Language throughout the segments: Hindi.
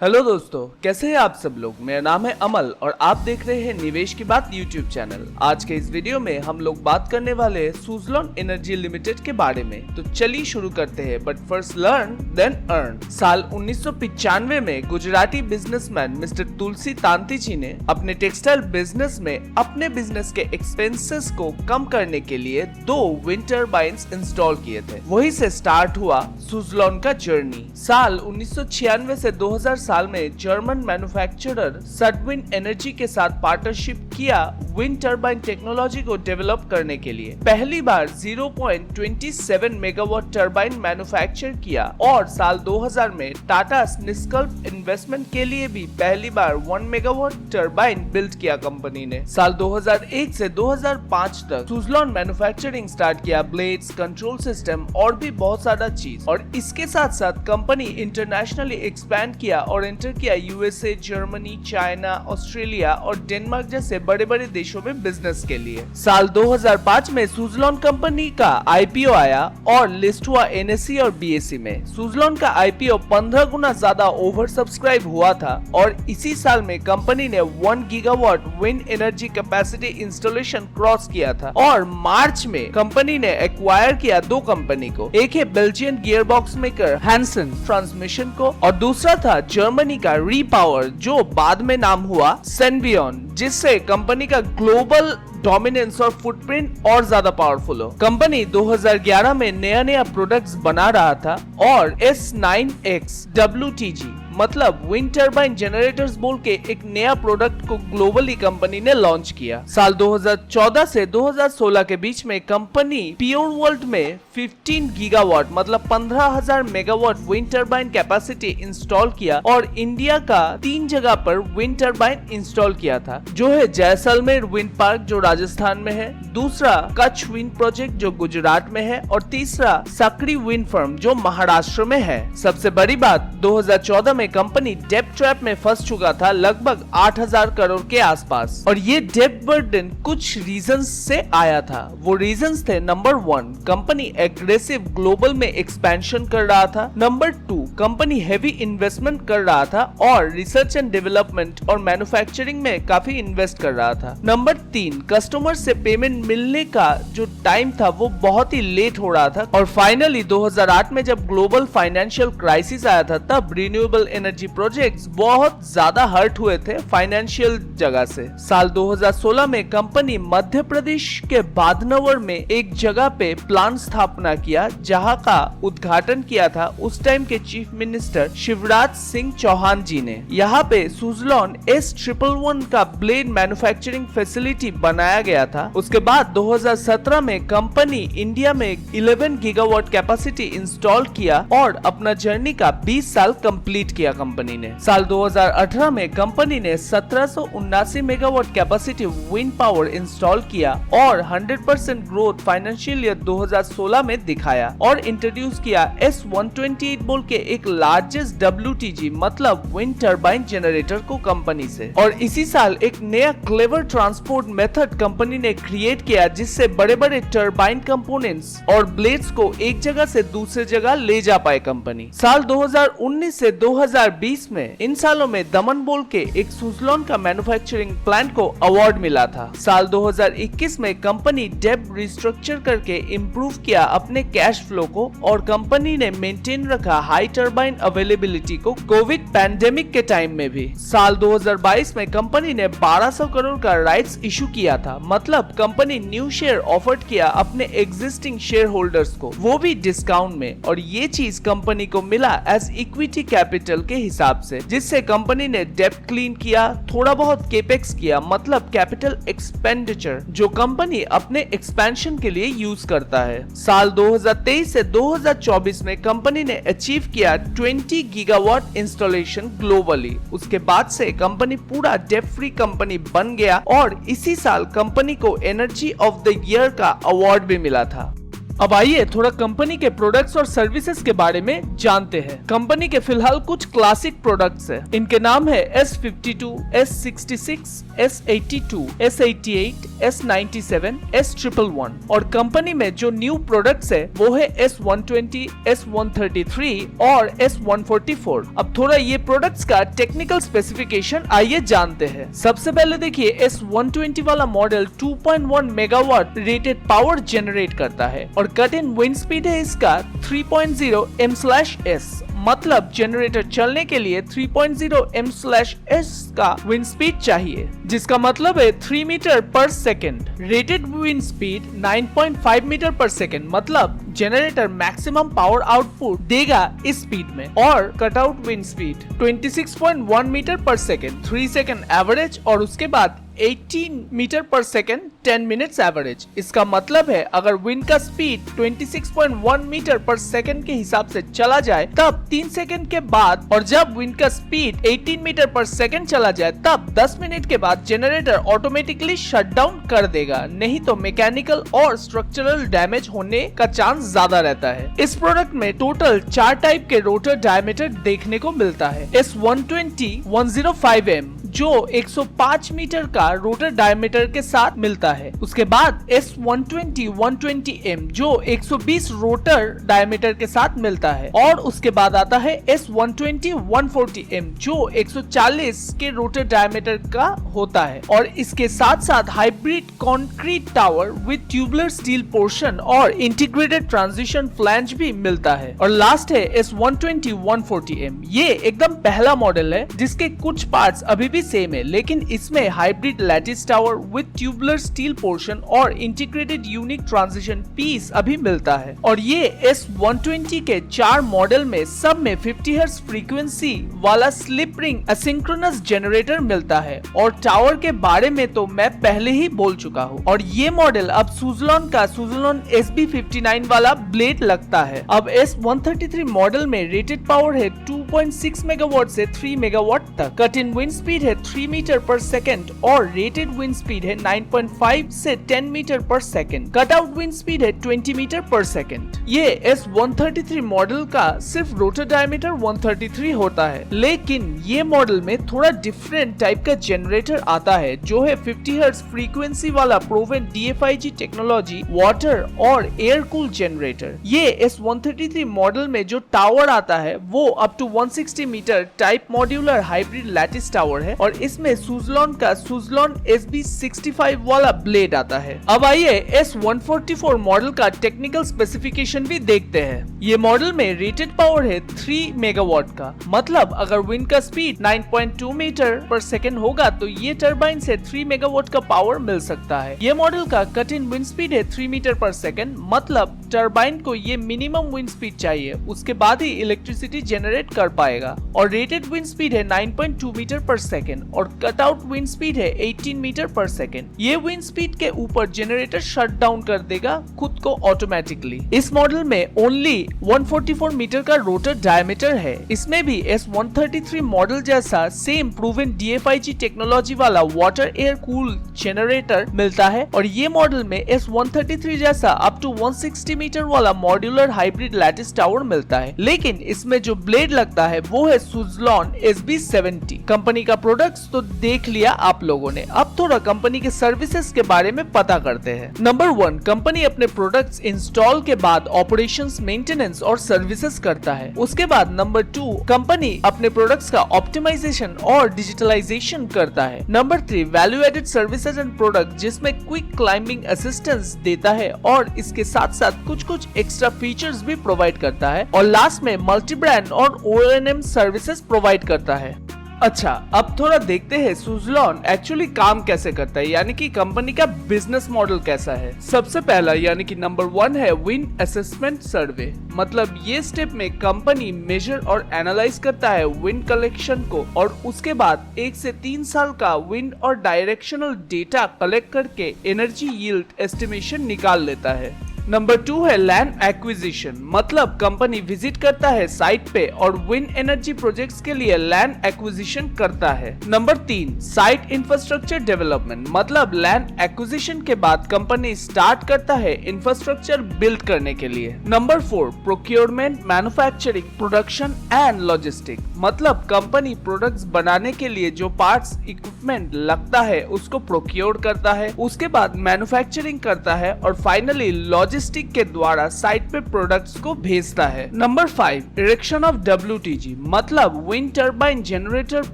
हेलो दोस्तों, कैसे हैं आप सब लोग। मेरा नाम है अमल और आप देख रहे हैं निवेश की बात यूट्यूब चैनल। आज के इस वीडियो में हम लोग बात करने वाले हैं सुज़लोन एनर्जी लिमिटेड के बारे में। तो चलिए शुरू करते हैं, but first learn then earn. साल 1995 में गुजराती बिजनेसमैन मिस्टर तुलसी तांती जी ने अपने टेक्सटाइल बिजनेस में अपने बिजनेस के एक्सपेंसेस को कम करने के लिए 2 विंड टर्बाइन्स इंस्टॉल किए थे। वहीं से स्टार्ट हुआ सुज़लोन का जर्नी। साल 1996 से 2000 साल में जर्मन मैन्युफैक्चरर सडविंड एनर्जी के साथ पार्टनरशिप किया विंड टर्बाइन टेक्नोलॉजी को डेवलप करने के लिए। पहली बार 0.27 मेगावाट टर्बाइन मैन्युफैक्चर किया और साल 2000 में टाटा निष्कल्प इन्वेस्टमेंट के लिए भी पहली बार 1 मेगावाट टर्बाइन बिल्ड किया कंपनी ने। साल 2001 से 2005 तक सुज़लोन मैन्युफैक्चरिंग स्टार्ट किया, ब्लेड्स, कंट्रोल सिस्टम और भी बहुत सारा चीज। और इसके साथ साथ कंपनी इंटरनेशनली एक्सपैंड किया और एंटर किया यूएसए, जर्मनी, चाइना, ऑस्ट्रेलिया और डेनमार्क जैसे बड़े बड़े देशों में बिजनेस के लिए। साल 2005 में सुज़लोन कंपनी का आईपीओ आया और लिस्ट हुआ एनएसई और बीएसई में। सुज़लोन का आईपीओ 15 गुना ज्यादा ओवर सब्सक्राइब हुआ था और इसी साल में कंपनी ने 1 gigawatt wind energy capacity installation cross किया था। और मार्च में कंपनी ने एक्वायर किया 2 कंपनी को, एक है Belgian gearbox maker Hansen transmission को और दूसरा था जर्मनी का रीपावर, जो बाद में नाम हुआ सेनबियन, जिससे कंपनी का ग्लोबल डोमिनेंस और फुटप्रिंट और ज्यादा पावरफुल हो। कंपनी 2011 में नया प्रोडक्ट्स बना रहा था और S9X WTG मतलब विंड टर्बाइन जनरेटर्स बोल के एक नया प्रोडक्ट को ग्लोबली कंपनी ने लॉन्च किया। साल 2014 से 2016 के बीच में कंपनी प्योर वर्ल्ड में 15 गीगावाट मतलब 15,000 megawatt wind turbine capacity install किया और इंडिया का 3 जगह पर विंड टर्बाइन इंस्टॉल किया था, जो है जैसलमेर विंड पार्क जो राजस्थान में है, दूसरा कच्छ विंड प्रोजेक्ट जो गुजरात में है और तीसरा सकरी विंड फर्म जो महाराष्ट्र में है। सबसे बड़ी बात, 2014 में कंपनी डेब्ट ट्रैप में फंस चुका था लगभग 8,000 करोड़ के आसपास और ये डेब्ट बर्डन कुछ रीजंस से आया था। वो रीजंस थे, नंबर 1 कंपनी एग्रेसिव ग्लोबल में एक्सपेंशन कर रहा था, नंबर 2 कंपनी हेवी इन्वेस्टमेंट कर रहा था और रिसर्च एंड डेवलपमेंट और मैन्युफैक्चरिंग में काफी इन्वेस्ट कर रहा था, नंबर 3 कस्टमर से पेमेंट मिलने का जो टाइम था वो बहुत ही लेट हो रहा था और फाइनली 2008 में जब ग्लोबल फाइनेंशियल क्राइसिस आया था तब रिन्यूएबल एनर्जी प्रोजेक्ट्स बहुत ज्यादा हर्ट हुए थे फाइनेंशियल जगह से। साल 2016 में कंपनी मध्य प्रदेश के बाधनवर में एक जगह पे प्लांट स्थापना किया, जहां का उद्घाटन किया था उस टाइम के चीफ मिनिस्टर शिवराज सिंह चौहान जी ने। यहाँ पे सुज़लोन S111 का ब्लेड मैन्युफैक्चरिंग फैसिलिटी बनाया गया था। उसके बाद 2017 में कंपनी इंडिया में 11 गीगावाट कैपेसिटी इंस्टॉल किया और अपना जर्नी का 20 साल कंप्लीट किया कंपनी ने। साल 2018 में कंपनी ने 1779 megawatt capacity wind power install किया और 100% ग्रोथ फाइनेंशियल ईयर 2016 में दिखाया और इंट्रोड्यूस किया S128 बोल के एक लार्जेस्ट WTG मतलब विंड टर्बाइन जनरेटर को कंपनी से। और इसी साल एक नया क्लेवर ट्रांसपोर्ट मेथड कंपनी ने क्रिएट किया, जिससे बड़े बड़े टर्बाइन कंपोनेंट्स और ब्लेड्स को एक जगह से दूसरे जगह ले जा पाए कंपनी। साल 2019 से 2020 में इन सालों में दमन बोल के एक सुज़लोन का मैन्युफैक्चरिंग प्लांट को अवार्ड मिला था। साल 2021 में कंपनी डेब्ट रिस्ट्रक्चर करके इम्प्रूव किया अपने कैश फ्लो को और कंपनी ने मेंटेन रखा हाई टर्बाइन अवेलेबिलिटी को कोविड पैंडेमिक के टाइम में भी। साल 2022 में कंपनी ने 1200 करोड़ का राइट्स इशू किया था, मतलब कंपनी न्यू शेयर ऑफर किया अपने एग्जिस्टिंग शेयर होल्डर्स को, वो भी डिस्काउंट में। और ये चीज कंपनी को मिला एज इक्विटी कैपिटल के हिसाब से, जिससे कंपनी ने डेब्ट क्लीन किया, थोड़ा बहुत केपेक्स किया मतलब कैपिटल एक्सपेंडिचर जो कंपनी अपने एक्सपेंशन के लिए यूज करता है। साल 2023 से 2024 में कंपनी ने अचीव किया 20 गीगावाट इंस्टॉलेशन ग्लोबली। उसके बाद से कंपनी पूरा डेब्ट फ्री कंपनी बन गया और इसी साल कंपनी को एनर्जी ऑफ द ईयर का अवार्ड भी मिला था। अब आइए थोड़ा कंपनी के प्रोडक्ट्स और सर्विसेज के बारे में जानते हैं। कंपनी के फिलहाल कुछ क्लासिक प्रोडक्ट्स हैं। इनके नाम है S52, S66, S82, S88, S97, S111 और कंपनी में जो न्यू प्रोडक्ट्स है वो है S120, S133 और S144। अब थोड़ा ये प्रोडक्ट्स का टेक्निकल स्पेसिफिकेशन आइए जानते हैं। सबसे पहले देखिए S120 वाला model 2.1 megawatt rated power generate करता है और कट इन विंड स्पीड है इसका 3.0 m/s, मतलब जनरेटर चलने के लिए 3.0 m/s का विंड स्पीड चाहिए, जिसका मतलब है 3 मीटर पर second. Rated wind speed 9.5 metre पर सेकेंड, मतलब जनरेटर मैक्सिमम पावर आउटपुट देगा इस स्पीड में। और कटआउट विंड स्पीड 26.1 मीटर पर सेकेंड, 3 सेकेंड एवरेज और उसके बाद 18 मीटर पर सेकेंड 10 मिनट्स एवरेज। इसका मतलब है अगर विंड का स्पीड 26.1 मीटर पर सेकेंड के हिसाब से चला जाए तब 3 सेकेंड के बाद, और जब विंड का स्पीड 18 मीटर पर सेकेंड चला जाए तब 10 मिनट के बाद जनरेटर ऑटोमेटिकली शट डाउन कर देगा, नहीं तो मैकेनिकल और स्ट्रक्चरल डैमेज होने का चांस ज्यादा रहता है। इस प्रोडक्ट में टोटल 4 टाइप के रोटर डायमीटर देखने को मिलता है। S120 105M जो 105 मीटर का रोटर डायमीटर के साथ मिलता है। उसके बाद S120 120M जो 120 रोटर डायमीटर के साथ मिलता है और उसके बाद आता है S120 140M जो 140 के रोटर डायमीटर का होता है और इसके साथ साथ hybrid concrete tower with tubular steel portion और इंटीग्रेटेड ट्रांजिशन फ्लैंज भी मिलता है। और लास्ट है S120 140M। ये एकदम पहला मॉडल है जिसके कुछ पार्ट्स अभी भी सेम है, लेकिन इसमें hybrid lattice tower with tubular steel portion और इंटीग्रेटेड यूनिक ट्रांजिशन पीस अभी मिलता है। और ये S120 के 4 मॉडल में सब में 50 हर्ट्ज फ्रीक्वेंसी वाला स्लिप रिंग एसिंक्रोनस जनरेटर मिलता है। और टावर के बारे में तो मैं पहले ही बोल चुका हूँ। और ये मॉडल अब सुजलॉन का सुजलॉन SB59 वाला ब्लेड लगता है। अब S133 मॉडल में रेटेड पावर है 2.6 मेगावाट से 3 मेगावाट तक। कट इन विंड स्पीड है 3 मीटर पर सेकेंड और रेटेड विंड स्पीड है 9.5 से 10 मीटर पर second. Cut out wind speed है 20 मीटर पर सेकेंड। ये S133 मॉडल का सिर्फ रोटर डायमीटर 133 होता है, लेकिन ये मॉडल में थोड़ा डिफरेंट टाइप का जनरेटर आता है जो है 50 हर्ट्ज फ्रीक्वेंसी वाला प्रूवन DFIG टेक्नोलॉजी वाटर और एयर कूल जनरेटर। ये S133 मॉडल में जो टावर आता है वो up to 160 metre type modular hybrid lattice tower है और इसमें सुजलॉन का सुजलॉन SB65 वाला ब्लेड आता है। अब आइए S144 मॉडल का टेक्निकल स्पेसिफिकेशन भी देखते हैं। ये मॉडल में रेटेड पावर है 3 मेगावाट का, मतलब अगर विंड का स्पीड 9.2 मीटर पर सेकेंड होगा तो ये टरबाइन से 3 मेगावाट का पावर मिल सकता है। ये मॉडल का कट इन विंड स्पीड है 3 मीटर पर सेकेंड, मतलब टरबाइन को ये मिनिमम विंड स्पीड चाहिए, उसके बाद ही इलेक्ट्रिसिटी जनरेट कर पाएगा। और रेटेड विंड स्पीड है 9.2 मीटर पर सेकेंड और कट आउट विंड स्पीड है 18 मीटर पर सेकेंड। ये विंड स्पीड के ऊपर जनरेटर शट डाउन कर देगा खुद को ऑटोमेटिकली। इस मॉडल में ओनली 144 मीटर का रोटर डायमीटर है। इसमें भी S133 मॉडल जैसा सेम प्रूवन DFIG टेक्नोलॉजी वाला वाटर एयर कूल जनरेटर मिलता है और ये मॉडल में S133 जैसा अप टू 160 मीटर वाला मॉड्यूलर हाइब्रिड लैटिस टावर मिलता है, लेकिन इसमें जो ब्लेड लगता है वो है सुजलॉन SB70। कंपनी का प्रोडक्ट्स तो देख लिया आप लोगों ने, अब थोड़ा कंपनी के सर्विसेज के बारे में पता करते हैं। नंबर 1, कंपनी अपने प्रोडक्ट्स इंस्टॉल के बाद ऑपरेशंस, मेंटेनेंस और सर्विसेज करता है। उसके बाद नंबर 2, कंपनी अपने प्रोडक्ट्स का ऑप्टिमाइजेशन और डिजिटलाइजेशन करता है। Number 3, value added services and product जिसमें क्विक क्लाइंबिंग असिस्टेंस देता है और इसके साथ साथ कुछ एक्स्ट्रा फीचर्स भी प्रोवाइड करता है। और लास्ट में मल्टी ब्रांड और O&M सर्विसेज प्रोवाइड करता है। अच्छा, अब थोड़ा देखते हैं सुजलॉन एक्चुअली काम कैसे करता है, यानी कि कंपनी का बिजनेस मॉडल कैसा है। सबसे पहला यानी कि नंबर 1 है विंड असेसमेंट सर्वे। मतलब ये स्टेप में कंपनी मेजर और एनालाइज करता है विंड कलेक्शन को और उसके बाद 1 से 3 साल का विंड और डायरेक्शनल डेटा कलेक्ट करके एनर्जी यील्ड एस्टिमेशन निकाल लेता है। नंबर 2 है लैंड एक्विजिशन, मतलब कंपनी विजिट करता है साइट पे और विंड एनर्जी प्रोजेक्ट्स के लिए लैंड एक्विजिशन करता है। नंबर 3 साइट इंफ्रास्ट्रक्चर डेवलपमेंट, मतलब लैंड एक्विजिशन के बाद कंपनी स्टार्ट करता है इंफ्रास्ट्रक्चर बिल्ड करने के लिए। Number 4 procurement, manufacturing, production and logistic, मतलब कंपनी प्रोडक्ट्स बनाने के लिए जो पार्ट्स इक्विपमेंट लगता है उसको प्रोक्योर करता है, उसके बाद मैन्युफैक्चरिंग करता है और फाइनली लॉजिस्टिक के द्वारा साइट पे प्रोडक्ट्स को भेजता है। नंबर 5 इरेक्शन ऑफ WTG, मतलब विंड टर्बाइन जनरेटर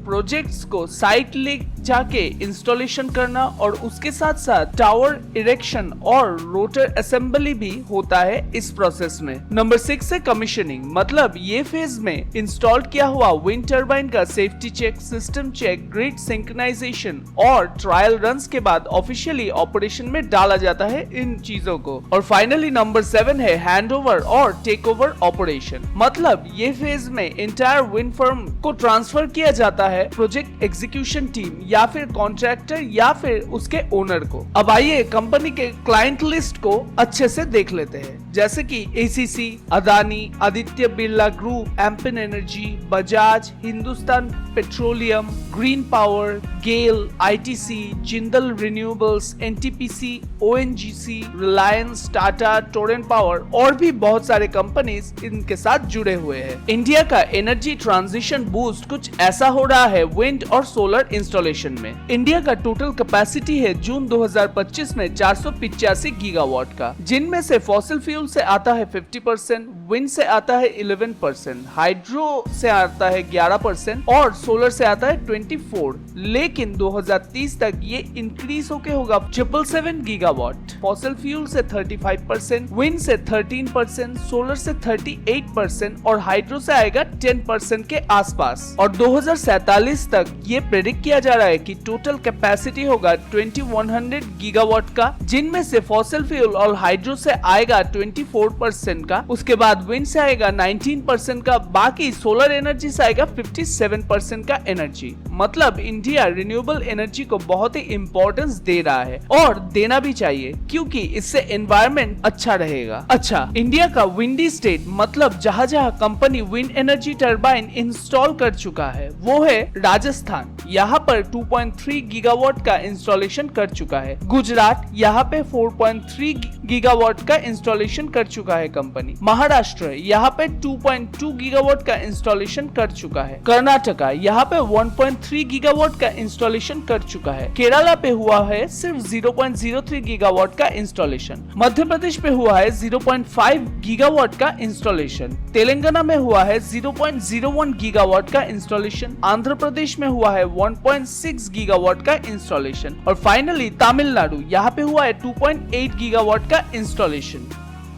प्रोजेक्ट्स को साइट ले जाके इंस्टॉलेशन करना और उसके साथ साथ टावर इरेक्शन और रोटर असेंबली भी होता है इस प्रोसेस में। नंबर 6 है कमीशनिंग, मतलब ये फेज में इंस्टॉल किया हुआ विंड टर्बाइन का safety check, system check, grid synchronisation और ट्रायल रन्स के बाद ऑफिशियली ऑपरेशन में डाला जाता है इन चीजों को। और फाइनली नंबर 7 है हैंडओवर और टेक ओवर ऑपरेशन, मतलब ये फेज में इंटायर विंड फर्म को ट्रांसफर किया जाता है प्रोजेक्ट एग्जीक्यूशन टीम या फिर कॉन्ट्रैक्टर या फिर उसके ओनर को। अब आइए कंपनी के क्लाइंट लिस्ट को अच्छे से देख लेते हैं, जैसे कि ACC, Adani, Aditya Birla group, Ampin energy, Bajaj, Hindustan petroleum, green power, GAIL, ITC, Jindal renewables, NTPC, ONGC, Reliance, Tata, Torrent power और भी बहुत सारे कंपनीज इनके साथ जुड़े हुए हैं। इंडिया का एनर्जी ट्रांजिशन बूस्ट कुछ ऐसा हो रहा है विंड और सोलर इंस्टॉलेशन में। इंडिया का टोटल कैपेसिटी है जून 2025 में 485 गीगावाट का, जिनमें से फॉसिल फ्यूल से आता है 50%, विंड से आता है 11%, हाइड्रो से आता है 11% और सोलर से आता है 24%। लेकिन 2030 तक ये इंक्रीज होके होगा 777 गीगावाट, फॉसिल फ्यूल से 35%, विंड से 13%, सोलर से 38% और हाइड्रो से आएगा 10% के आसपास। और 2047 तक ये प्रेडिक्ट किया जा रहा है कि टोटल कैपेसिटी होगा 2100 गीगावाट का, जिनमें से फॉसिल फ्यूल और हाइड्रो से आएगा 24% का, उसके बाद विंड से आएगा 19% का, बाकी सोलर एनर्जी से आएगा 57% का एनर्जी। मतलब इंडिया रिन्यूएबल एनर्जी को बहुत ही इंपॉर्टेंस दे रहा है और देना भी चाहिए, क्योंकि इससे एनवायरनमेंट अच्छा रहेगा। अच्छा, इंडिया का विंडी स्टेट, मतलब जहाँ जहाँ company wind energy turbine install कर चुका है वो है राजस्थान, यहाँ पर 2.3 गीगावाट का इंस्टॉलेशन कर चुका है। गुजरात, यहाँ पे 4.3 गीगावाट का इंस्टॉलेशन कर चुका है कंपनी। महाराष्ट्र, यहाँ पे 2.2 गीगावाट का इंस्टॉलेशन कर चुका है। कर्नाटका, यहाँ पे 1.3 गीगावाट का इंस्टॉलेशन कर चुका है। केरला पे हुआ है सिर्फ 0.03 गीगावाट का इंस्टॉलेशन। मध्य प्रदेश पे हुआ है 0.5 गीगावाट का इंस्टॉलेशन। तेलंगाना में हुआ है 0.01 गीगावाट का इंस्टॉलेशन। आंध्र प्रदेश में हुआ है 1.6 गीगावाट का इंस्टॉलेशन और फाइनली तमिलनाडु, यहाँ पे हुआ है 2.8 गीगावाट का इंस्टॉलेशन।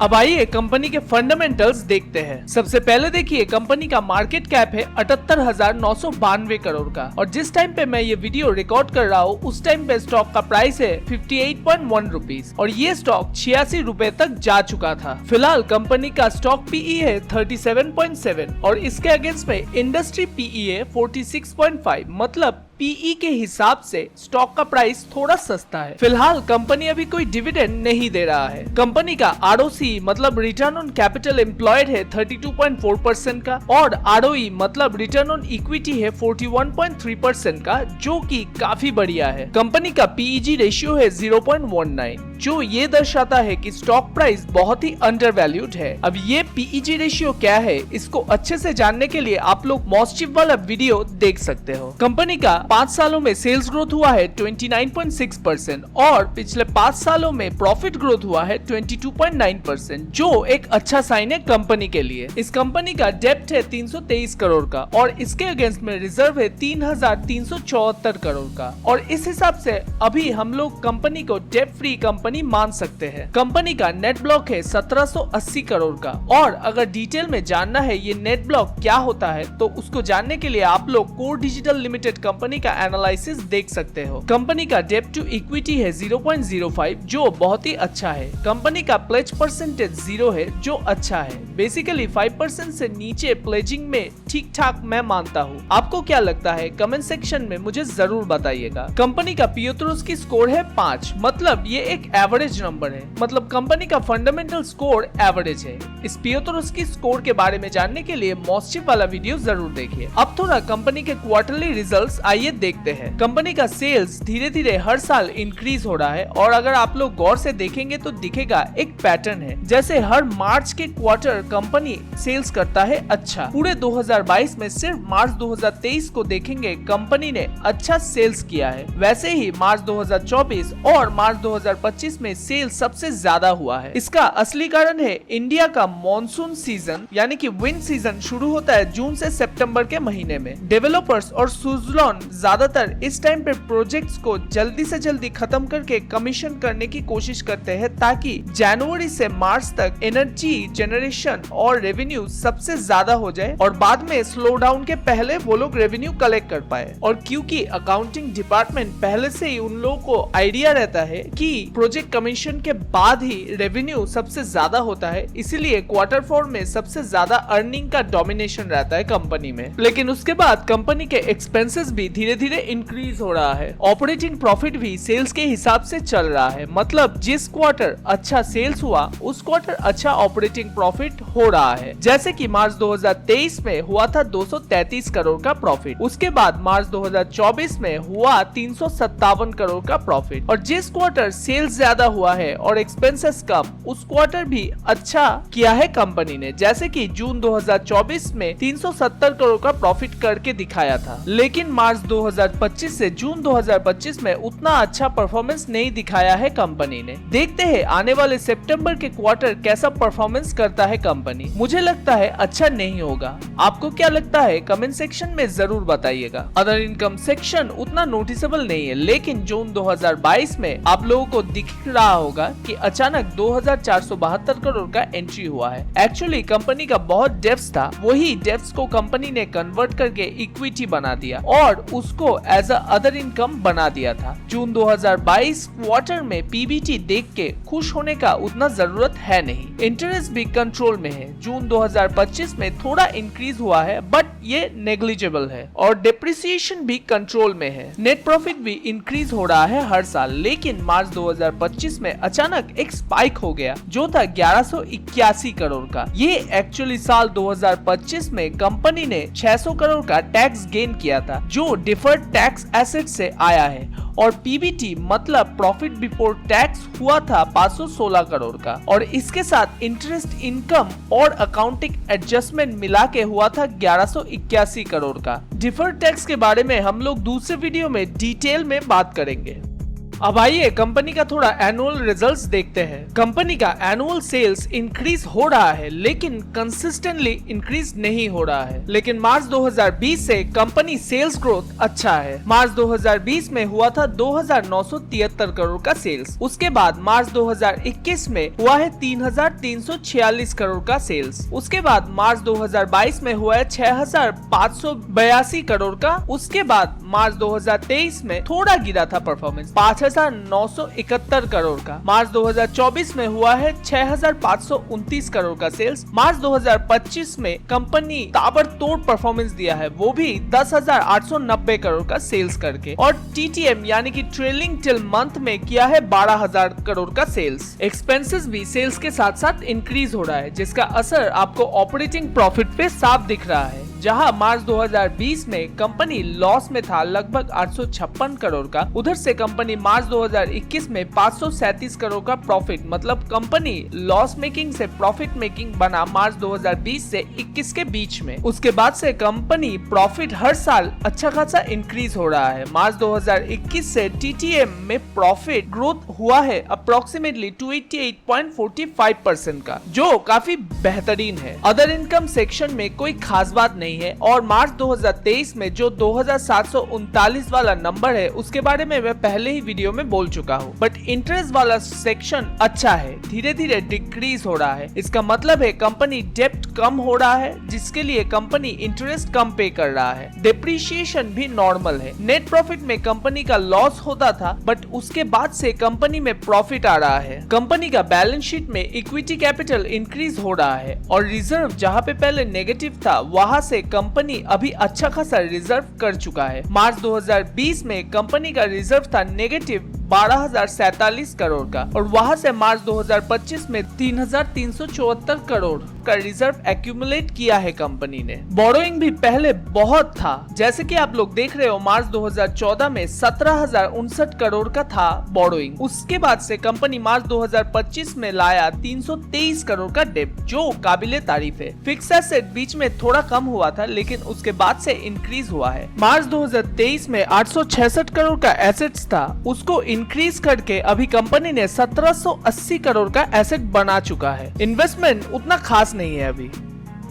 अब आइए कंपनी के फंडामेंटल्स देखते हैं। सबसे पहले देखिए कंपनी का मार्केट कैप है 78,992 करोड़ का और जिस टाइम पे मैं ये वीडियो रिकॉर्ड कर रहा हूँ उस टाइम पे स्टॉक का प्राइस है 58.1 रुपीज और ये स्टॉक 86 रुपए तक जा चुका था। फिलहाल कंपनी का स्टॉक PE है 37.7 और इसके अगेंस्ट में इंडस्ट्री PE है 46.5, मतलब PE के हिसाब से स्टॉक का प्राइस थोड़ा सस्ता है। फिलहाल कंपनी अभी कोई डिविडेंड नहीं दे रहा है। कंपनी का ROC मतलब रिटर्न ऑन कैपिटल एम्प्लॉयड है 32.4% का और ROE मतलब रिटर्न ऑन इक्विटी है 41.3% का, जो कि काफी बढ़िया है। कंपनी का PEG रेशियो है 0.19, जो ये दर्शाता है कि स्टॉक प्राइस बहुत ही अंडर वैल्यूड है। अब ये PEG रेशियो क्या है, इसको अच्छे से जानने के लिए आप लोग मॉस्टिव वाला वीडियो देख सकते हो। कंपनी का 5 सालों में सेल्स ग्रोथ हुआ है 29.6% और पिछले 5 सालों में प्रॉफिट ग्रोथ हुआ है 22.9%, जो एक अच्छा साइन है कंपनी के लिए। इस कंपनी का डेब्ट है 323 करोड़ का और इसके अगेंस्ट में रिजर्व है 3,374 करोड़ का और इस हिसाब से अभी हम लोग कंपनी को डेब्ट फ्री कंपनी मान सकते हैं। कंपनी का नेट ब्लॉक है 1780 करोड़ का और अगर डिटेल में जानना है ये नेट ब्लॉक क्या होता है तो उसको जानने के लिए आप लोग कोर डिजिटल लिमिटेड कंपनी का एनालिसिस देख सकते हो। कंपनी का डेब्ट टू इक्विटी है 0.05, जो बहुत ही अच्छा है। कंपनी का प्लेज परसेंटेज 0 है, जो अच्छा है। बेसिकली 5% से नीचे प्लेजिंग में ठीक ठाक मैं मानता हूँ। आपको क्या लगता है कमेंट सेक्शन में मुझे जरूर बताइएगा। कंपनी का पियोत्रोस्की स्कोर है 5, मतलब ये एक एवरेज नंबर है, मतलब कंपनी का फंडामेंटल स्कोर एवरेज है। इस पियोत्रोस्की स्कोर के बारे में जानने के लिए मॉस्टिफ वाला वीडियो जरूर देखिए। अब थोड़ा कंपनी के क्वार्टरली रिजल्ट्स आइए देखते हैं। कंपनी का सेल्स धीरे धीरे हर साल इंक्रीज हो रहा है और अगर आप लोग गौर से देखेंगे तो दिखेगा एक पैटर्न है। जैसे हर मार्च के क्वार्टर कंपनी सेल्स करता है अच्छा। पूरे 2022 में सिर्फ मार्च 2023 को देखेंगे कंपनी ने अच्छा सेल्स किया है। वैसे ही मार्च 2024 और मार्च 2025 में सेल्स सबसे ज्यादा हुआ है। इसका असली कारण है इंडिया का मॉनसून सीजन यानी कि विंड सीजन शुरू होता है जून से सितंबर के महीने में। डेवलपर्स और सुज़लॉन ज्यादातर इस टाइम पे प्रोजेक्ट्स को जल्दी से जल्दी खत्म करके कमीशन करने की कोशिश करते हैं ताकि जनवरी से मार्च तक एनर्जी जनरेशन और रेवेन्यू सबसे ज्यादा हो जाए और बाद में स्लो डाउन के पहले वो लोग रेवेन्यू कलेक्ट कर पाए। और क्योंकि अकाउंटिंग डिपार्टमेंट पहले से ही उन लोगों को आइडिया रहता है कि प्रोजेक्ट कमीशन के बाद ही रेवेन्यू सबसे ज्यादा होता है, इसीलिए क्वार्टर 4 में सबसे ज्यादा अर्निंग का डोमिनेशन रहता है कंपनी में। लेकिन उसके बाद कंपनी के एक्सपेंसेस भी धीरे धीरे इंक्रीज हो रहा है। ऑपरेटिंग प्रॉफिट भी सेल्स के हिसाब से चल रहा है, मतलब जिस क्वार्टर अच्छा सेल्स हुआ उस क्वार्टर अच्छा ऑपरेटिंग प्रॉफिट हो रहा है। जैसे कि मार्च 2023 में हुआ था 233 करोड़ का प्रॉफिट, उसके बाद मार्च 2024 में हुआ 357 करोड़ का प्रॉफिट। और जिस क्वार्टर सेल्स ज्यादा हुआ है और एक्सपेंसेस कम, उस क्वार्टर भी अच्छा किया है कंपनी ने। जैसे कि जून 2024 में 370 करोड़ का प्रॉफिट करके दिखाया था, लेकिन मार्च 2025 से जून 2025 में उतना अच्छा परफॉर्मेंस नहीं दिखाया है कंपनी ने। देखते हैं आने वाले सितंबर के क्वार्टर कैसा परफॉर्मेंस करता है कंपनी। मुझे लगता है अच्छा नहीं होगा। आपको क्या लगता है कमेंट सेक्शन में जरूर बताइएगा। अदर इनकम सेक्शन उतना नोटिसेबल नहीं है, लेकिन जून 2022 में आप लोगों को दिख रहा होगा कि अचानक 2472 करोड़ का एंट्री हुआ है। एक्चुअली कंपनी का बहुत डेप्स था, वही डेप्स को कंपनी ने कन्वर्ट करके इक्विटी बना दिया और उसको एज अ अदर इनकम बना दिया था। जून 2022 क्वार्टर में पीबीटी देख के खुश होने का उतना जरूरत है नहीं। इंटरेस्ट भी कंट्रोल में है। जून 2025 में थोड़ा इंक्रीज हुआ है बट ये नेग्लिजिबल है और डिप्रिसिएशन भी कंट्रोल में है। नेट प्रॉफिट भी इंक्रीज हो रहा है हर साल, लेकिन मार्च 2025 में अचानक एक स्पाइक हो गया जो था 1181 करोड़ का। ये एक्चुअली साल 2025 में कंपनी ने 600 करोड़ का टैक्स गेन किया था जो डिफर्ड टैक्स एसेट से आया है और पीबीटी मतलब प्रॉफिट बिफोर टैक्स हुआ था 516 करोड़ का और इसके साथ इंटरेस्ट इनकम और अकाउंटिंग एडजस्टमेंट मिला के हुआ था 1181 करोड़ का। डिफर्ड टैक्स के बारे में हम लोग दूसरे वीडियो में डिटेल में बात करेंगे। अब आइए कंपनी का थोड़ा एनुअल रिजल्ट्स देखते हैं। कंपनी का एनुअल सेल्स इंक्रीज हो रहा है लेकिन कंसिस्टेंटली इंक्रीज नहीं हो रहा है। लेकिन मार्च 2020 से कंपनी सेल्स ग्रोथ अच्छा है। मार्च 2020 में हुआ था 2973 करोड़ का सेल्स। उसके बाद मार्च 2021 में हुआ है 3346 करोड़ का सेल्स। उसके बाद मार्च 2022 में हुआ है 6582 करोड़ का। उसके बाद मार्च 2023 में थोड़ा गिरा था परफॉर्मेंस 5971 करोड़ का। मार्च 2024 में हुआ है 6529 करोड़ का सेल्स। मार्च 2025 में कंपनी ताबड़तोड़ परफॉर्मेंस दिया है, वो भी 10,890 करोड़ का सेल्स करके। और टीटीएम यानी कि ट्रेलिंग टिल मंथ में किया है 12,000 करोड़ का सेल्स। एक्सपेंसेस भी सेल्स के साथ साथ इंक्रीज हो रहा है जिसका असर आपको ऑपरेटिंग प्रॉफिट पे साफ दिख रहा है। जहां मार्च 2020 में कंपनी लॉस में था लगभग 856 करोड़ का, उधर से कंपनी मार्च 2021 में 537 करोड़ का प्रॉफिट, मतलब कंपनी लॉस मेकिंग से प्रॉफिट मेकिंग बना मार्च 2020 से 21 के बीच में। उसके बाद से कंपनी प्रॉफिट हर साल अच्छा खासा इंक्रीज हो रहा है। मार्च 2021 से टीटीएम में प्रॉफिट ग्रोथ हुआ है अप्रोक्सीमेटली 288.45% का, जो काफी बेहतरीन है। अदर इनकम सेक्शन में कोई खास बात नहीं है और मार्च 2023 में जो 2739 वाला नंबर है उसके बारे में मैं पहले ही वीडियो में बोल चुका हूँ। बट इंटरेस्ट वाला सेक्शन अच्छा है, धीरे धीरे डिक्रीज हो रहा है। इसका मतलब है कंपनी डेप्ट कम हो रहा है जिसके लिए कंपनी इंटरेस्ट कम पे कर रहा है। डिप्रिशिएशन भी नॉर्मल है। नेट प्रॉफिट में कंपनी का लॉस होता था बट उसके बाद से कंपनी में प्रॉफिट आ रहा है। कंपनी का बैलेंस शीट में इक्विटी कैपिटल इंक्रीज हो रहा है और रिजर्व जहाँ पे पहले नेगेटिव था वहाँ से से कंपनी अभी अच्छा खासा रिजर्व कर चुका है। मार्च 2020 में कंपनी का रिजर्व था नेगेटिव 12,047 करोड़ का और वहां से मार्च 2025 में 3,374 करोड़ का रिजर्व एक्यूमुलेट किया है कंपनी ने। बोरोइंग भी पहले बहुत था, जैसे कि आप लोग देख रहे हो मार्च 2014 में 17,059 करोड़ का था बोरोइंग। उसके बाद से कंपनी मार्च 2025 में लाया 323 करोड़ का डेब्ट, जो काबिले तारीफ है। फिक्स एसेट बीच में थोड़ा कम हुआ था, लेकिन उसके बाद से इंक्रीज हुआ है। मार्च 2023 में 866 करोड़ का एसेट्स था, उसको इंक्रीज करके अभी कंपनी ने 1780 करोड़ का एसेट बना चुका है। इन्वेस्टमेंट उतना खास नहीं है अभी।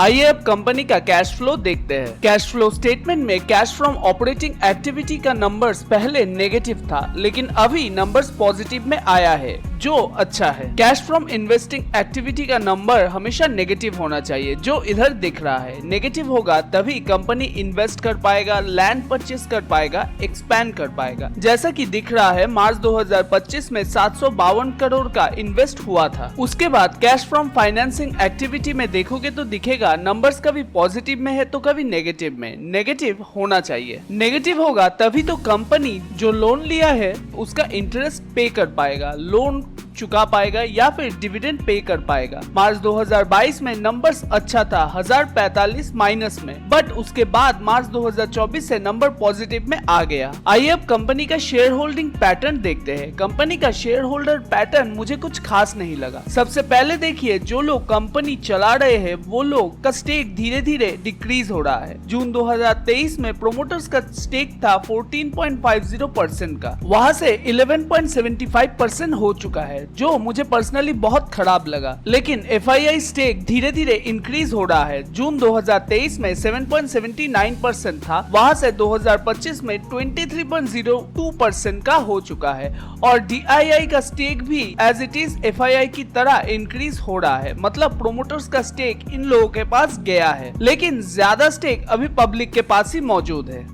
आइए अब कंपनी का कैश फ्लो देखते हैं। कैश फ्लो स्टेटमेंट में कैश फ्रॉम ऑपरेटिंग एक्टिविटी का नंबर्स पहले नेगेटिव था, लेकिन अभी नंबर्स पॉजिटिव में आया है, जो अच्छा है। कैश फ्रॉम इन्वेस्टिंग एक्टिविटी का नंबर हमेशा नेगेटिव होना चाहिए, जो इधर दिख रहा है। नेगेटिव होगा तभी कंपनी इन्वेस्ट कर पाएगा, लैंड परचेस कर पाएगा, एक्सपैंड कर पाएगा। जैसा कि दिख रहा है मार्च 2025 में 752 करोड़ का इन्वेस्ट हुआ था। उसके बाद कैश फ्रॉम फाइनेंसिंग एक्टिविटी में देखोगे तो दिखेगा नंबर्स कभी पॉजिटिव में है तो कभी नेगेटिव में। नेगेटिव होना चाहिए। नेगेटिव होगा तभी तो कंपनी जो लोन लिया है उसका इंटरेस्ट पे कर पाएगा, लोन चुका पाएगा या फिर डिविडेंड पे कर पाएगा। मार्च 2022 में नंबर्स अच्छा था, 1045 माइनस में, बट उसके बाद मार्च 2024 से नंबर पॉजिटिव में आ गया। आइए अब कंपनी का शेयर होल्डिंग पैटर्न देखते हैं। कंपनी का शेयर होल्डर पैटर्न मुझे कुछ खास नहीं लगा। सबसे पहले देखिए, जो लोग कंपनी चला रहे हैं वो लोग का स्टेक धीरे धीरे डिक्रीज हो रहा है। जून 2023 में प्रोमोटर्स का स्टेक था 14.50% का, वहां से 11.75% हो चुका है, जो मुझे पर्सनली बहुत खराब लगा। लेकिन FII स्टेक धीरे धीरे इंक्रीज हो रहा है। जून 2023 में 7.79% था, वहां से 2025 में 23.02% का हो चुका है और DII का स्टेक भी एज इट इज FII की तरह इंक्रीज हो रहा है। मतलब प्रोमोटर्स का स्टेक इन लोगों के पास गया है, लेकिन ज्यादा स्टेक अभी पब्लिक के पास ही मौजूद है।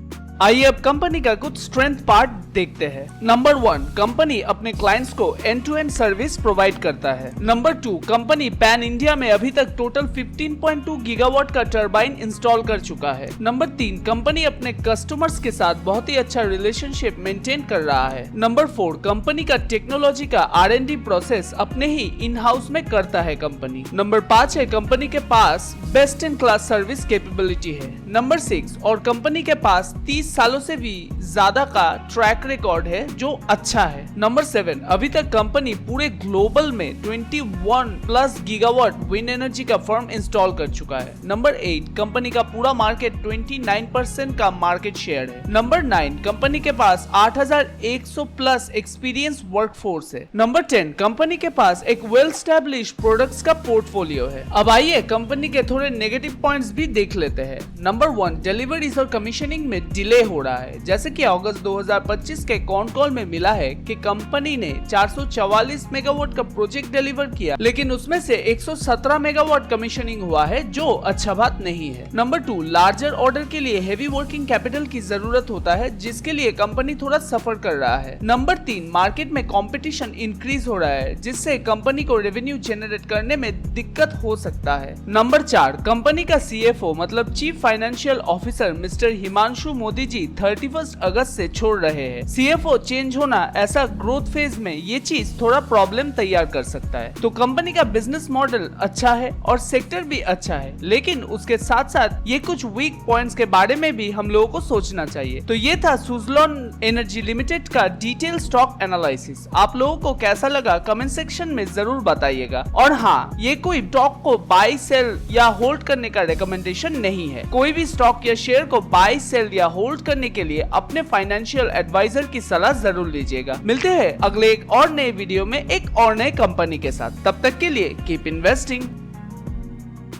आइए अब कंपनी का कुछ स्ट्रेंथ पार्ट देखते हैं। नंबर 1, कंपनी अपने क्लाइंट्स को end to end service provide करता है। नंबर 2, कंपनी पैन इंडिया में अभी तक टोटल 15.2 गीगावाट का टरबाइन इंस्टॉल कर चुका है। नंबर 3, कंपनी अपने कस्टमर्स के साथ बहुत ही अच्छा रिलेशनशिप मेंटेन कर रहा है। नंबर 4, कंपनी का टेक्नोलॉजी का R&D प्रोसेस अपने ही इन हाउस में करता है कंपनी। नंबर 5 है, कंपनी के पास best in class service capability है। नंबर 6, और कंपनी के पास 30 सालों से भी ज्यादा का ट्रैक रिकॉर्ड है, जो अच्छा है। नंबर 7, अभी तक कंपनी पूरे ग्लोबल में 21 प्लस गीगावाट विंड एनर्जी का फर्म इंस्टॉल कर चुका है। नंबर 8, कंपनी का पूरा मार्केट 29% का मार्केट शेयर है। नंबर 9, कंपनी के पास 8,100 प्लस एक्सपीरियंस वर्कफोर्स है। नंबर 10, कंपनी के पास एक वेल स्टैब्लिश प्रोडक्ट्स का पोर्टफोलियो है। अब आइए कंपनी के थोड़े नेगेटिव पॉइंट्स भी देख लेते हैं। नंबर 1, डिलीवरीज और कमीशनिंग में डिले हो रहा है। जैसे कि अगस्त 2025 के कॉल में मिला है कि कंपनी ने 444 मेगावाट का प्रोजेक्ट डिलीवर किया, लेकिन उसमें से 117 मेगावाट कमीशनिंग हुआ है, जो अच्छा बात नहीं है। नंबर 2, लार्जर ऑर्डर के लिए हेवी वर्किंग कैपिटल की जरूरत होता है, जिसके लिए कंपनी थोड़ा सफर कर रहा है। नंबर 3, मार्केट में कंपटीशन इंक्रीज हो रहा है, जिससे कंपनी को रेवेन्यू जनरेट करने में दिक्कत हो सकता है। नंबर 4, कंपनी का CFO मतलब chief financial officer mister Himanshu Modi ji 31 अगस्त से छोड़ रहे हैं। CFO चेंज होना ऐसा ग्रोथ फेज में ये चीज थोड़ा प्रॉब्लम तैयार कर सकता है। तो कंपनी का बिजनेस मॉडल अच्छा है और सेक्टर भी अच्छा है, लेकिन उसके साथ साथ ये कुछ वीक पॉइंट्स के बारे में भी हम लोगों को सोचना चाहिए। तो ये था सुजलॉन एनर्जी लिमिटेड का डिटेल स्टॉक एनालिसिस। आप लोगों को कैसा लगा कमेंट सेक्शन में जरूर बताइएगा। और हाँ, ये कोई स्टॉक को बाय सेल या होल्ड करने का रिकमेंडेशन नहीं है। कोई भी स्टॉक या शेयर को बाय सेल या होल्ड करने के लिए अपने फाइनेंशियल एडवाइजर की सलाह जरूर लीजिएगा। मिलते हैं अगले एक और नए वीडियो में एक और नए कंपनी के साथ। तब तक के लिए कीप इन्वेस्टिंग।